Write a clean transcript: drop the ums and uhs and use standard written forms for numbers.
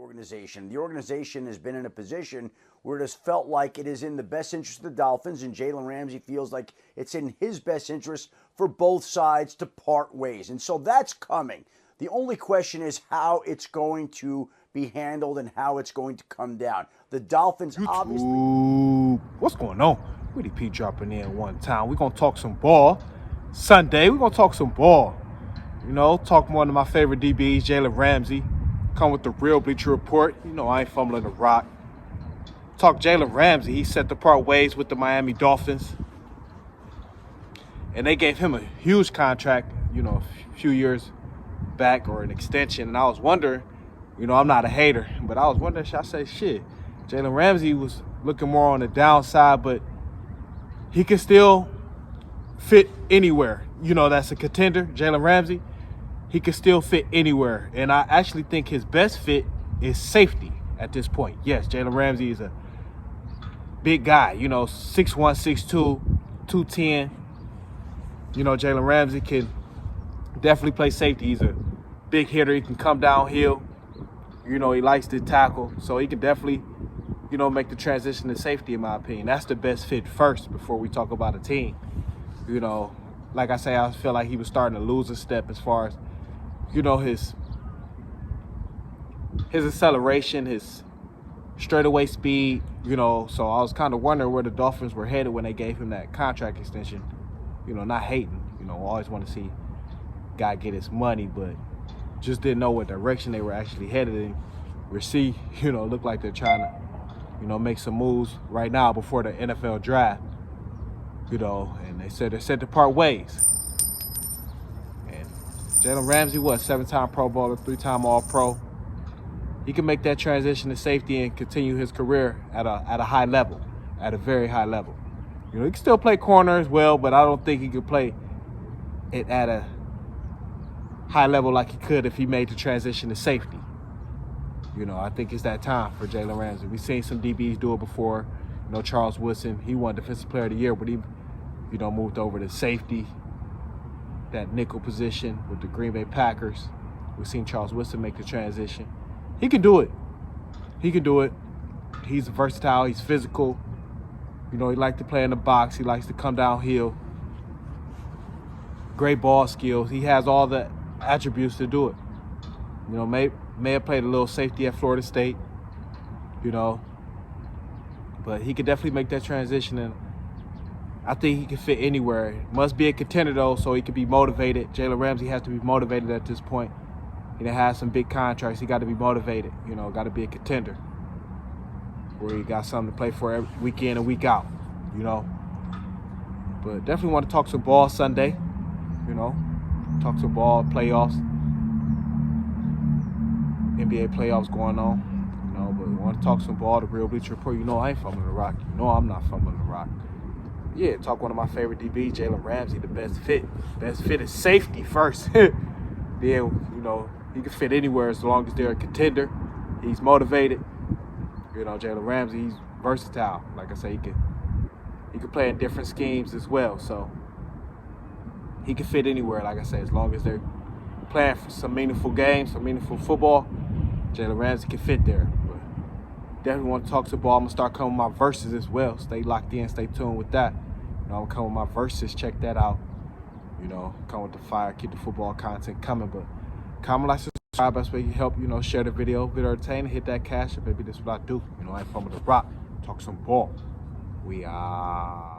organization. The organization has been in a position where it has felt like it is in the best interest of the Dolphins, and Jalen Ramsey feels like it's in his best interest for both sides to part ways. And so that's coming. The only question is how it's going to be handled and how it's going to come down. The Dolphins obviously... What's going on? Witty P dropping in one time. We're going to talk some ball. Sunday, we're going to talk some ball. You know, talk one of my favorite DBs, Jalen Ramsey. Come with the real Bleacher Report. You know I ain't fumbling the rock. Talk Jalen Ramsey. He set to part ways with the Miami Dolphins. And they gave him a huge contract, you know, a few years back, or an extension. And I was wondering, you know, I'm not a hater, but I was wondering, should I say, shit, Jalen Ramsey was looking more on the downside, but he can still fit anywhere. You know, that's a contender, Jalen Ramsey. He can still fit anywhere. And I actually think his best fit is safety at this point. Yes, Jalen Ramsey is a big guy, you know, 6'1", 6'2", 210. You know, Jalen Ramsey can definitely play safety. He's a big hitter. He can come downhill. You know, he likes to tackle. So he can definitely, you know, make the transition to safety, in my opinion. That's the best fit first before we talk about a team. You know, like I say, I feel like he was starting to lose a step as far as, you know, his acceleration, his straightaway speed, you know. So I was kind of wondering where the Dolphins were headed when they gave him that contract extension. You know, not hating. You know, always want to see guy get his money, but just didn't know what direction they were actually headed in. We see, you know, look like they're trying to, you know, make some moves right now before the NFL draft. You know, and they said they're set to part ways. And Jalen Ramsey was 7-time Pro Bowler, 3-time All-Pro. He can make that transition to safety and continue his career at a high level, at a very high level. You know, he can still play corner as well, but I don't think he could play it at a high level like he could if he made the transition to safety. You know, I think it's that time for Jalen Ramsey. We've seen some DBs do it before. You know, Charles Woodson, he won Defensive Player of the Year, but he, you know, moved over to safety, that nickel position with the Green Bay Packers. We've seen Charles Woodson make the transition. He can do it. He can do it. He's versatile. He's physical. You know, he likes to play in the box. He likes to come downhill. Great ball skills. He has all the attributes to do it. You know, may have played a little safety at Florida State, you know, but he could definitely make that transition, and I think he can fit anywhere. Must be a contender, though, so he can be motivated. Jalen Ramsey has to be motivated at this point. He done has some big contracts. He got to be motivated, you know, got to be a contender where he got something to play for every week in and week out, you know. But definitely want to talk some ball Sunday, you know, talk some ball, playoffs, NBA playoffs going on, you know, but we want to talk some ball, the real Bleacher Report. You know I ain't fumbling the rock. You know I'm not fumbling the rock. Yeah, talk one of my favorite DBs, Jalen Ramsey, the best fit. Best fit is safety first. Then, you know, he can fit anywhere as long as they're a contender. He's motivated. You know, Jalen Ramsey, he's versatile. Like I say, he can play in different schemes as well. So he can fit anywhere, like I say, as long as they're playing for some meaningful games, some meaningful football. Jalen Ramsey can fit there. But definitely want to talk some ball. I'm going to start coming with my verses as well. Stay locked in, stay tuned with that. You know, I'm going to come with my verses. Check that out. You know, come with the fire, keep the football content coming. But comment, like, subscribe. Best way you help, you know, share the video entertaining, hit that cash. Baby, this is what I do. You know, I ain't from the rock. Talk some ball. We are.